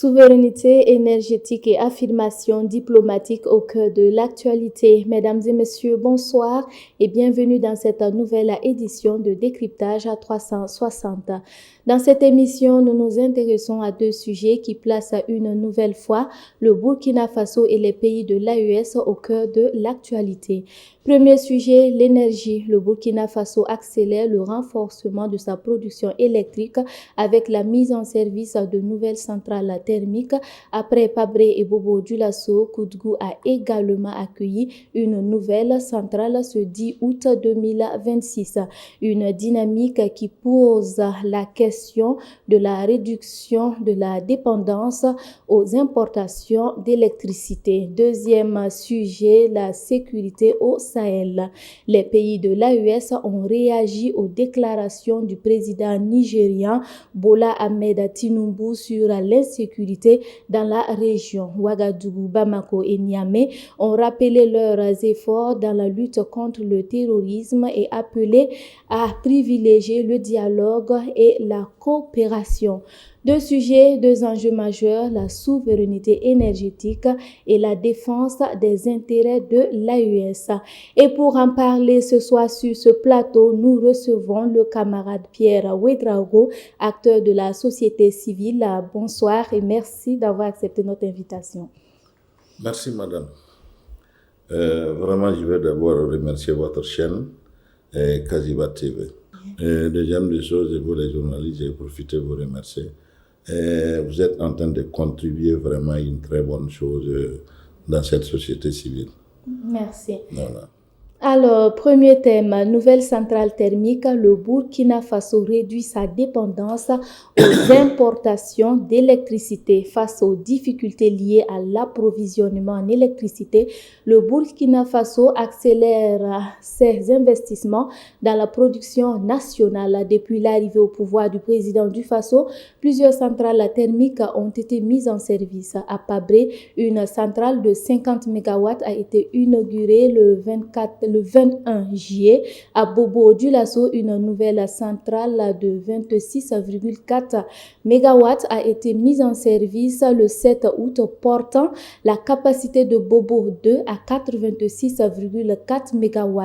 Souveraineté énergétique et affirmation diplomatique au cœur de l'actualité. Mesdames et messieurs, bonsoir et bienvenue dans cette nouvelle édition de Décryptage à 360. Dans cette émission, nous nous intéressons à deux sujets qui placent une nouvelle fois le Burkina Faso et les pays de l'AES au cœur de l'actualité. Premier sujet, l'énergie. Le Burkina Faso accélère le renforcement de sa production électrique avec la mise en service de nouvelles centrales thermiques. Après Pabré et Bobo Dioulasso, Koudgou a également accueilli une nouvelle centrale ce 10 août 2026. Une dynamique qui pose la question de la réduction de la dépendance aux importations d'électricité. Deuxième sujet, la sécurité au Sahel. Les pays de l'AES ont réagi aux déclarations du président nigérian Bola Ahmed Tinubu sur l'insécurité dans la région. Ouagadougou, Bamako et Niamey ont rappelé leurs efforts dans la lutte contre le terrorisme et appelé à privilégier le dialogue et la coopération. Deux sujets, deux enjeux majeurs, la souveraineté énergétique et la défense des intérêts de l'AES. Et pour en parler ce soir sur ce plateau, nous recevons le camarade Pierre Ouedraogo, acteur de la société civile. Bonsoir et merci d'avoir accepté notre invitation. Merci madame. Vraiment, je vais d'abord remercier votre chaîne, Kaziba TV. Deuxième des choses, et vous les journalistes, j'ai profité de vous remercier. Vous êtes en train de contribuer vraiment à une très bonne chose dans cette société civile. Merci. Voilà. Alors, premier thème, nouvelle centrale thermique, le Burkina Faso réduit sa dépendance aux importations d'électricité. Face aux difficultés liées à l'approvisionnement en électricité, le Burkina Faso accélère ses investissements dans la production nationale. Depuis l'arrivée au pouvoir du président du Faso, plusieurs centrales thermiques ont été mises en service. À Pabré, une centrale de 50 MW a été inaugurée le 21 juillet. À Bobo Dioulasso, une nouvelle centrale de 26,4 MW a été mise en service le 7 août, portant la capacité de Bobo 2 à 86,4 MW.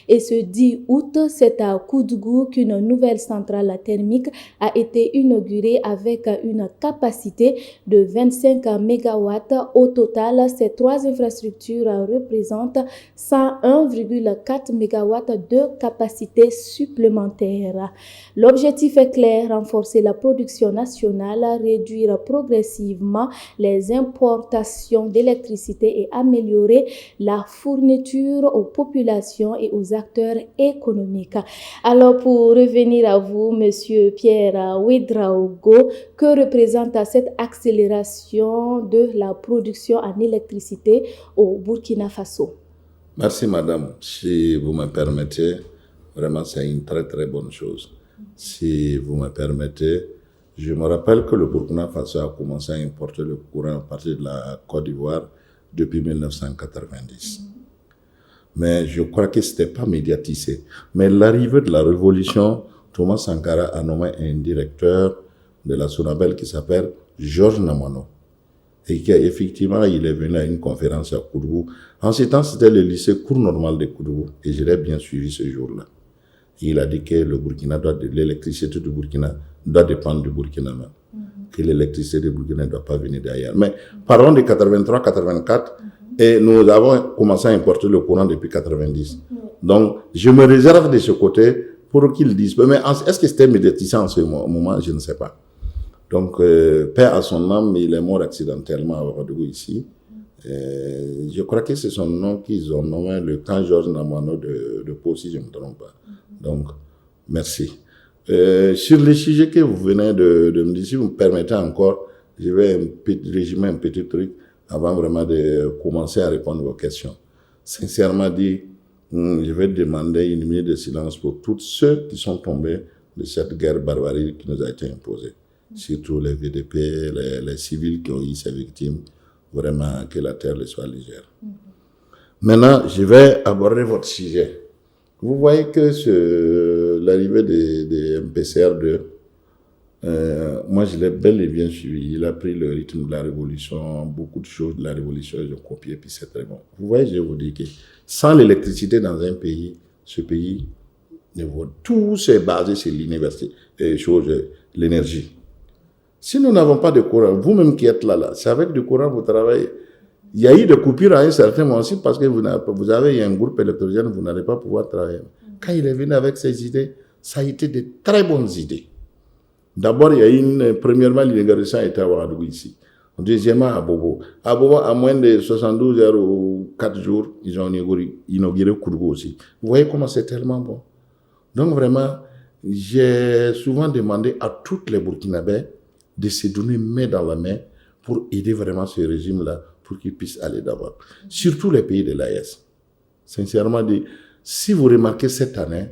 Et ce 10 août, c'est à Koudgou qu'une nouvelle centrale thermique a été inaugurée avec une capacité de 25 MW. Au total, ces trois infrastructures représentent 101,4 MW de capacité supplémentaire. L'objectif est clair, renforcer la production nationale, réduire progressivement les importations d'électricité et améliorer la fourniture aux populations et aux acteurs économiques. Alors, pour revenir à vous, Monsieur Pierre Ouedraogo, que représente cette accélération de la production en électricité au Burkina Faso? Merci madame. Si vous me permettez, vraiment c'est une très très bonne chose. Si vous me permettez, je me rappelle que le Burkina Faso a commencé à importer le courant à partir de la Côte d'Ivoire depuis 1990. Mais je crois que ce n'était pas médiatisé. Mais l'arrivée de la révolution, Thomas Sankara a nommé un directeur de la Sonabel qui s'appelle Georges Namono. Et qu'effectivement, il est venu à une conférence à Koudgou. En ce temps, c'était le lycée cours normal de Koudgou. Et je l'ai bien suivi ce jour-là. Il a dit que le Burkina l'électricité du Burkina doit dépendre du Burkina même. Que l'électricité du Burkina ne doit pas venir d'ailleurs. Mais parlons de 83-84, et nous avons commencé à importer le courant depuis 90. Donc, je me réserve de ce côté pour qu'ils disent. Mais est-ce que c'était médiatisé en ce moment? Je ne sais pas. Donc, paix à son âme, il est mort accidentellement à Ouagadougou ici. Je crois que c'est son nom qu'ils ont nommé le camp Georges Namono de Pau, si je ne me trompe pas. Donc, merci. Sur les sujets que vous venez de me dire, si vous me permettez encore, je vais résumer un petit truc avant vraiment de commencer à répondre à vos questions. Sincèrement dit, je vais demander une minute de silence pour tous ceux qui sont tombés de cette guerre barbarique qui nous a été imposée. Surtout les VDP, les civils qui ont eu ces victimes, vraiment que la terre les soit légère. Maintenant, je vais aborder votre sujet. Vous voyez que l'arrivée des MPCR2 Moi, je l'ai bel et bien suivi. Il a pris le rythme de la révolution, beaucoup de choses de la révolution, ils ont copié, puis c'est très bon. Vous voyez, je vous dis que sans l'électricité dans un pays, ce pays, tout c'est basé sur l'université, l'énergie. Si nous n'avons pas de courant, vous-même qui êtes là, c'est avec du courant que vous travaillez. Il y a eu des coupures à un certain moment aussi parce que vous avez un groupe électrogène, vous n'allez pas pouvoir travailler. Quand il est venu avec ces idées, ça a été de très bonnes idées. D'abord, il y a premièrement, l'inauguration a été à Ouagadougou ici. Deuxièmement, à Bobo. À Bobo, à moins de 72 heures ou 4 jours, ils ont inauguré Kourgou aussi. Vous voyez comment c'est tellement bon. Donc vraiment, j'ai souvent demandé à toutes les Burkinabés de se donner main dans la main pour aider vraiment ce régime-là, pour qu'il puisse aller d'abord. Surtout les pays de l'AES. Sincèrement dit, si vous remarquez cette année,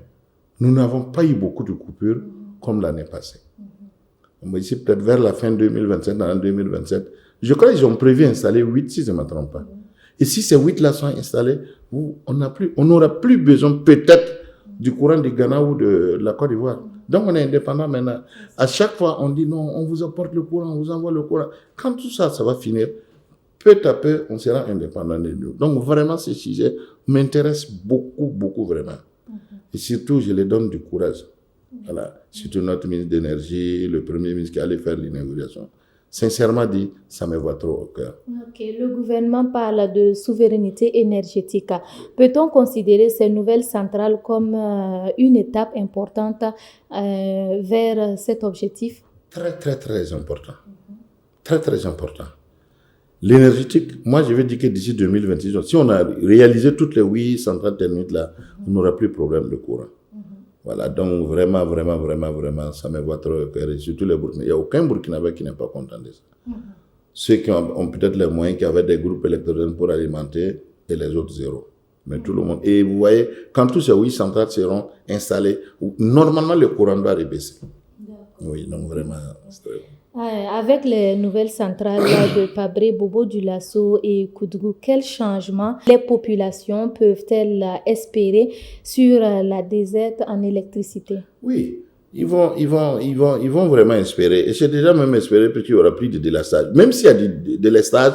nous n'avons pas eu beaucoup de coupures comme l'année passée. Ici, peut-être vers la fin 2027, dans l'an 2027, je crois qu'ils ont prévu installer 8, si je ne me trompe pas. Et si ces 8-là sont installés, on n'aura plus besoin peut-être du courant du Ghana ou de la Côte d'Ivoire. Donc on est indépendant maintenant. À chaque fois, on dit non, on vous apporte le courant, on vous envoie le courant. Quand tout ça, ça va finir, peu à peu, on sera indépendant de nous. Donc vraiment, ce sujet m'intéresse beaucoup, beaucoup vraiment. Et surtout, je les donne du courage. Voilà. Surtout notre ministre d'énergie, le premier ministre qui allait faire l'inauguration. Sincèrement dit, ça me va trop au cœur. Ok, le gouvernement parle de souveraineté énergétique. Peut-on considérer ces nouvelles centrales comme une étape importante vers cet objectif? Très, très, très important. Très, très important. L'énergétique, moi je vais dire que d'ici 2026, si on a réalisé toutes les 8 centrales thermiques là, on n'aura plus de problème de courant. Voilà, donc vraiment, vraiment, vraiment, vraiment, ça me va trop au cœur. Et surtout les Burkinabés. Il n'y a aucun Burkinabé qui n'est pas content de ça. Ceux qui ont peut-être les moyens, qui avaient des groupes électrogènes pour alimenter, et les autres zéro. Mais tout le monde. Et vous voyez, quand tous ces 8 centrales seront installées, normalement le courant doit rebaisser. Oui, donc vraiment, c'est très bon. Avec les nouvelles centrales de Pabré, Bobo Dioulasso et Koudgou, quels changements les populations peuvent-elles espérer sur la déserte en électricité? Oui, ils vont vraiment espérer. Et c'est déjà même espéré parce qu'il y aura plus de délestage. Même s'il y a du délestage,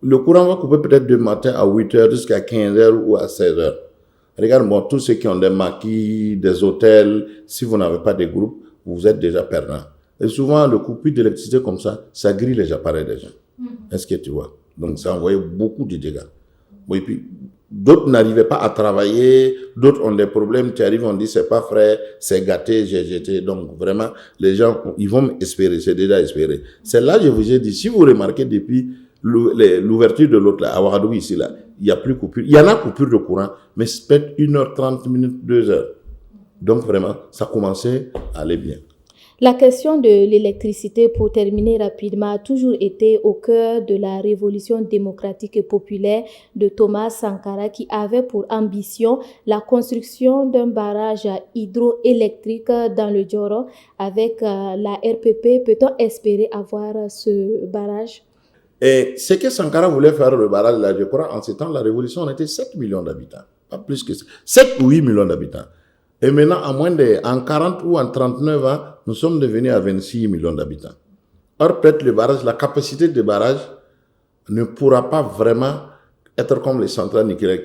le courant va couper peut-être du matin à 8 h jusqu'à 15 h ou à 16 h. Regarde, bon, tous ceux qui ont des maquis, des hôtels, si vous n'avez pas de groupe, vous êtes déjà perdant. Et souvent, le coupure d'électricité comme ça grille les appareils des gens. Est-ce que tu vois? Donc, ça envoyait beaucoup de dégâts. Bon, et puis, d'autres n'arrivaient pas à travailler, d'autres ont des problèmes, tu arrives, on dit c'est pas frais, c'est gâté, j'ai jeté. Donc, vraiment, les gens, ils vont espérer, c'est déjà espéré. C'est là que je vous ai dit, si vous remarquez depuis l'ouverture de l'autre, là, à Ouagadougou, ici, là, il n'y a plus coupure. Il y en a coupure de courant, mais c'est peut-être 1h30, 2 h. Donc, vraiment, ça commençait à aller bien. La question de l'électricité, pour terminer rapidement, a toujours été au cœur de la révolution démocratique et populaire de Thomas Sankara, qui avait pour ambition la construction d'un barrage hydroélectrique dans le Djoro. Avec la RPP, peut-on espérer avoir ce barrage? Et ce que Sankara voulait faire, le barrage, là, je crois, en ce temps, la révolution, on était 7 millions d'habitants. Pas plus que ça. 7 ou 8 millions d'habitants. Et maintenant, en 40 ou en 39 ans, nous sommes devenus à 26 millions d'habitants. Or, peut-être le barrage, la capacité de barrage ne pourra pas vraiment être comme les centrales nucléaires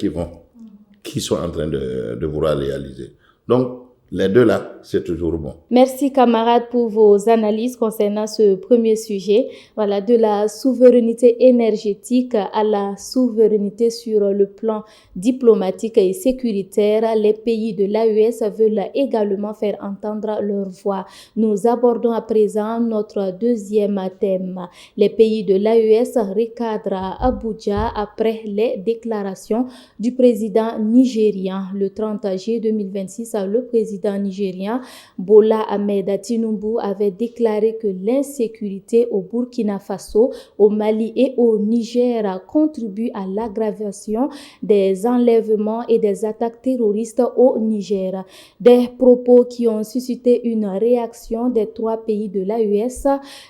qui sont en train de vouloir réaliser. Donc, les deux là, c'est toujours bon. Merci camarades pour vos analyses concernant ce premier sujet. Voilà, de la souveraineté énergétique à la souveraineté sur le plan diplomatique et sécuritaire. Les pays de l'AES veulent également faire entendre leur voix. Nous abordons à présent notre deuxième thème. Les pays de l'AES recadrent à Abuja après les déclarations du président nigérien. Le 30 juillet 2026, le président nigérien Bola Ahmed Tinubu avait déclaré que l'insécurité au Burkina Faso, au Mali et au Niger contribue à l'aggravation des enlèvements et des attaques terroristes au Niger. Des propos qui ont suscité une réaction des 3 pays de l'AES.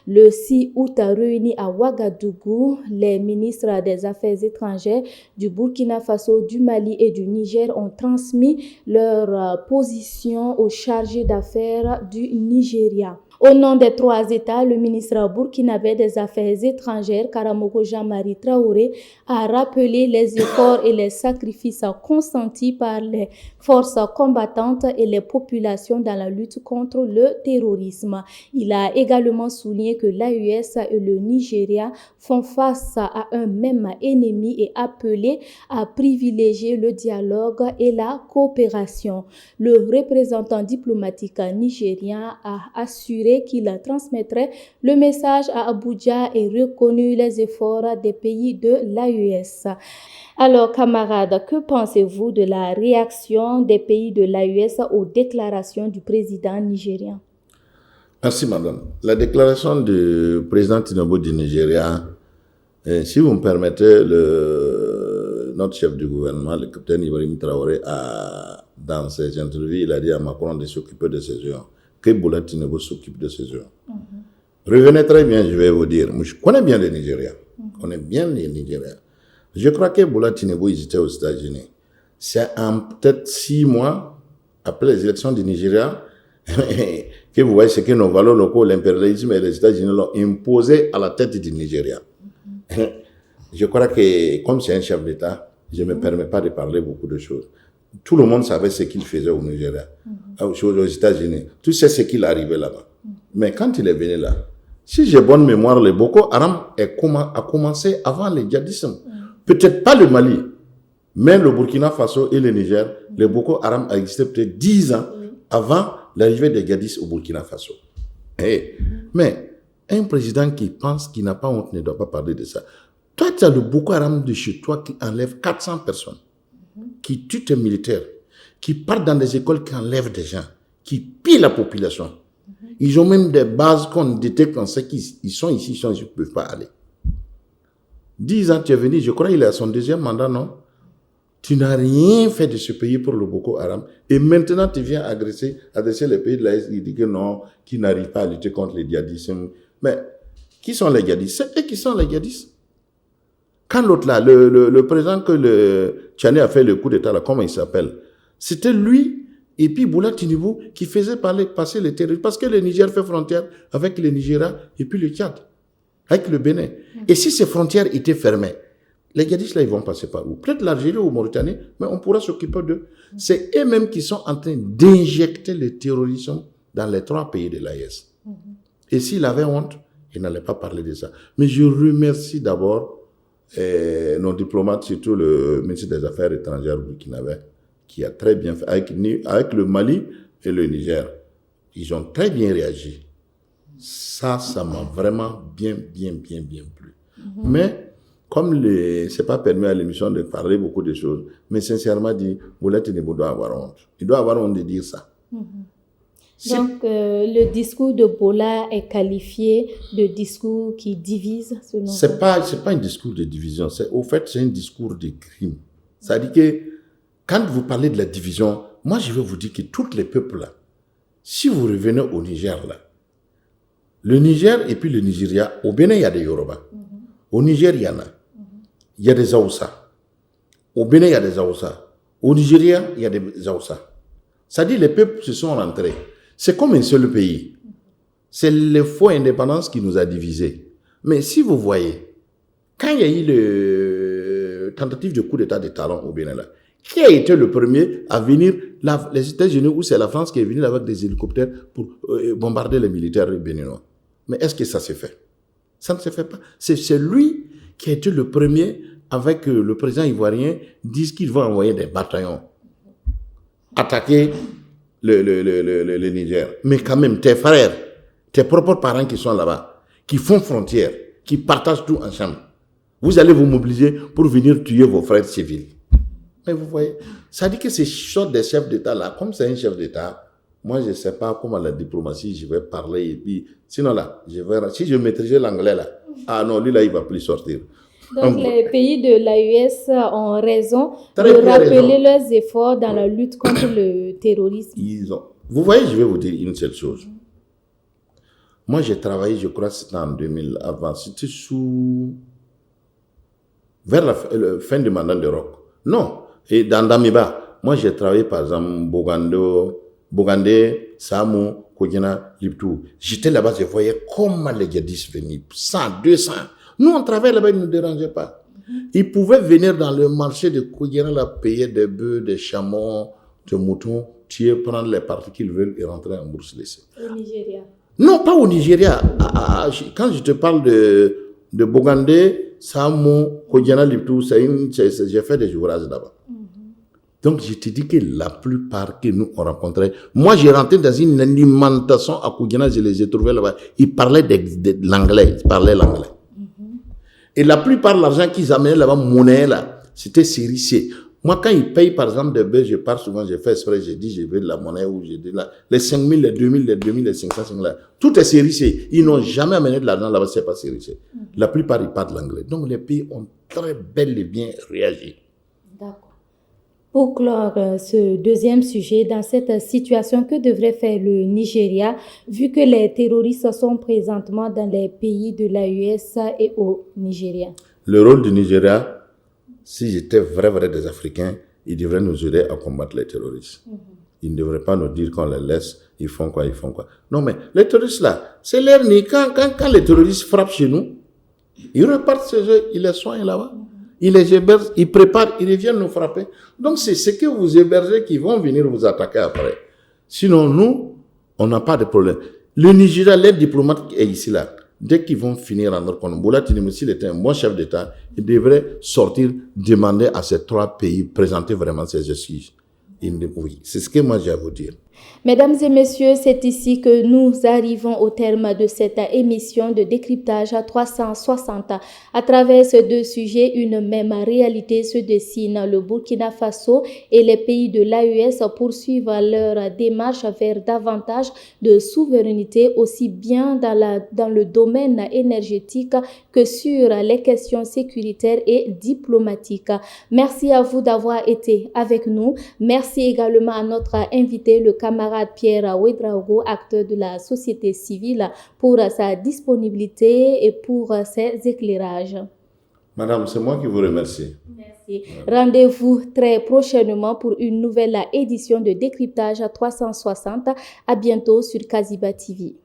Le 6 août réunis à Ouagadougou, les ministres des Affaires étrangères du Burkina Faso, du Mali et du Niger ont transmis leur position aux chargés d'affaires du Nigeria. Au nom des 3 États, le ministre burkinabé des Affaires étrangères, Karamoko Jean-Marie Traoré, a rappelé les efforts et les sacrifices consentis par les forces combattantes et les populations dans la lutte contre le terrorisme. Il a également souligné que l'AES et le Nigeria font face à un même ennemi et appelé à privilégier le dialogue et la coopération. Le représentant diplomatique nigérien a assuré qu'il transmettrait le message à Abuja et reconnu les efforts des pays de l'AES. Alors, camarades, que pensez-vous de la réaction des pays de l'AES aux déclarations du président nigérien? Merci, madame. La déclaration du président Tinubu du Nigeria, si vous me permettez, notre chef du gouvernement, le capitaine Ibrahim Traoré, dans ses interviews, il a dit à Macron de s'occuper de ses gens, que Bola Tinubu s'occupe de ses gens. Revenez très bien, je vais vous dire. Je connais bien le Nigeria. Je crois que Bola Tinubu, ils étaient aux États-Unis. C'est en peut-être 6 mois après les élections du Nigeria que vous voyez ce que nos valeurs locaux, l'impérialisme et les États-Unis l'ont imposé à la tête du Nigeria. Je crois que, comme c'est un chef d'État, je ne me permets pas de parler beaucoup de choses. Tout le monde savait ce qu'il faisait au Nigeria, aux États-Unis. Tout sait ce qu'il arrivait là-bas. Mais quand il est venu là, si j'ai bonne mémoire, le Boko Haram a commencé avant le djihadisme. Peut-être pas le Mali, mais le Burkina Faso et le Niger, le Boko Haram a existé peut-être 10 ans avant l'arrivée des djihadistes au Burkina Faso. Mais un président qui pense qu'il n'a pas honte ne doit pas parler de ça. Toi, tu as le Boko Haram de chez toi qui enlève 400 personnes, qui tue tes militaires, qui partent dans des écoles, qui enlèvent des gens, qui pillent la population. Ils ont même des bases qu'on détecte, on sait qu'ils sont ici, ils ne peuvent pas aller. 10 ans, tu es venu, je crois qu'il est à son 2e mandat, non? Tu n'as rien fait de ce pays pour le Boko Haram. Et maintenant, tu viens adresser les pays de l'Est, qui disent que non, qui n'arrivent pas à lutter contre les djihadistes. Mais qui sont les djihadistes? C'est eux qui sont les djihadistes. Quand l'autre là, le président que le Tchani a fait le coup d'État là, comment il s'appelle? C'était lui et puis Bola Tinubu qui faisait passer les terroristes. Parce que le Niger fait frontière avec le Nigeria et puis le Tchad, avec le Bénin. Et si ces frontières étaient fermées, les djihadistes là, ils vont passer par où? Peut-être l'Algérie ou Mauritanie, mais on pourra s'occuper d'eux. C'est eux-mêmes qui sont en train d'injecter le terrorisme dans les 3 pays de l'AES. Et s'il avait honte, il n'allait pas parler de ça. Mais je remercie d'abord nos diplomates, surtout le ministre des Affaires étrangères burkinabé, qui a très bien fait, avec le Mali et le Niger. Ils ont très bien réagi. Ça m'a vraiment bien plu. Mais, comme c'est pas permis à l'émission de parler beaucoup de choses, mais sincèrement dit, Bola Tinubu doit avoir honte. Il doit avoir honte de dire ça. Donc, le discours de Bola est qualifié de discours qui divise, selon vous? C'est pas un discours de division. Au fait, c'est un discours de crime. C'est-à-dire que, quand vous parlez de la division, moi, je vais vous dire que tous les peuples là, si vous revenez au Niger là, le Niger et puis le Nigeria, au Bénin, il y a des Yoruba. Au Niger, il y en a. Il y a des Aoussa. Au Bénin, il y a des Aoussa. Au Nigeria, il y a des Aoussa. C'est-à-dire les peuples se sont rentrés. C'est comme un seul pays. C'est le faux indépendance qui nous a divisés. Mais si vous voyez, quand il y a eu le tentative de coup d'État de Talon au Bénin, là, qui a été le premier à venir, les États-Unis ou c'est la France qui est venue avec des hélicoptères pour bombarder les militaires béninois? Mais est-ce que ça s'est fait? Ça ne se fait pas. C'est lui qui a été le premier avec le président ivoirien, disent qu'ils vont envoyer des bataillons attaquer le Niger. Mais quand même, tes frères, tes propres parents qui sont là-bas, qui font frontière, qui partagent tout ensemble, vous allez vous mobiliser pour venir tuer vos frères civils. Mais vous voyez, ça dit que ces sortes de chefs d'État là, comme c'est un chef d'État, moi je ne sais pas comment la diplomatie, je vais parler et puis, sinon là, si je maîtrisais l'anglais là, ah non, lui là, il ne va plus sortir. Donc, les pays de l'AES ont raison de rappeler leurs efforts dans la lutte contre le terrorisme. Vous voyez, je vais vous dire une seule chose. Moi, j'ai travaillé, je crois, c'était en 2000, avant, c'était vers la fin du mandat de Roch. Non, et dans Damiba, moi, j'ai travaillé, par exemple, Bogandé, Samo, Kogena, Liptou. J'étais là-bas, je voyais comment les djihadistes venaient. 100, 200. Nous, on travaillait là-bas, ils ne nous dérangeaient pas. Ils pouvaient venir dans le marché de Kogena, là, payer des bœufs, des chameaux, des moutons, tuer, prendre les parties qu'ils veulent et rentrer en bourse laissée. Au Nigeria? Non, pas au Nigeria. Quand je te parle de Bogandé, Samo, Kogena, Liptou, j'ai fait des ouvrages là-bas. Donc, je te dis que la plupart que nous on rencontrait, moi j'ai rentré dans une alimentation à Kogena, je les ai trouvés là-bas. Ils parlaient de l'anglais, ils parlaient l'anglais. Et la plupart de l'argent qu'ils amenaient là-bas, monnaie là, c'était séricé. Moi, quand ils payent par exemple des bœufs, je pars souvent, je fais exprès, je dis, je veux de la monnaie ou je dis là, les 5 000, les 2 000, les 2 000, les 500, là, tout est séricé. Ils n'ont jamais amené de l'argent là-bas, c'est pas séricé. La plupart, ils parlent l'anglais. Donc, les pays ont très bel et bien réagi. D'accord. Pour clore ce deuxième sujet, dans cette situation, que devrait faire le Nigeria, vu que les terroristes sont présentement dans les pays de l'AES et au Nigeria? Le rôle du Nigeria, si j'étais vrai des Africains, ils devraient nous aider à combattre les terroristes. Ils ne devraient pas nous dire qu'on les laisse, ils font quoi. Non, mais les terroristes là, c'est leur nid. Quand les terroristes frappent chez nous, ils repartent chez eux, ils les soignent là-bas. Ils les hébergent, ils préparent, ils reviennent nous frapper. Donc, c'est ce que vous hébergez qui vont venir vous attaquer après. Sinon, nous, on n'a pas de problème. Le Nigeria, l'aide diplomatique est ici là. Dès qu'ils vont finir en notre compte, Bola Tinubu, s'il était un bon chef d'État, il devrait sortir, demander à ces 3 pays, présenter vraiment ses excuses. Oui, c'est ce que moi j'ai à vous dire. Mesdames et messieurs, c'est ici que nous arrivons au terme de cette émission de décryptage à 360. À travers ces 2 sujets, une même réalité se dessine. Le Burkina Faso et les pays de l'AES poursuivent leur démarche vers davantage de souveraineté, aussi bien dans le domaine énergétique que sur les questions sécuritaires et diplomatiques. Merci à vous d'avoir été avec nous. Merci également à notre invité, le camarade Pierre Ouedraogo, acteur de la société civile, pour sa disponibilité et pour ses éclairages. Madame, c'est moi qui vous remercie. Merci. Rendez-vous très prochainement pour une nouvelle édition de Décryptage 360. À bientôt sur Kaziba TV.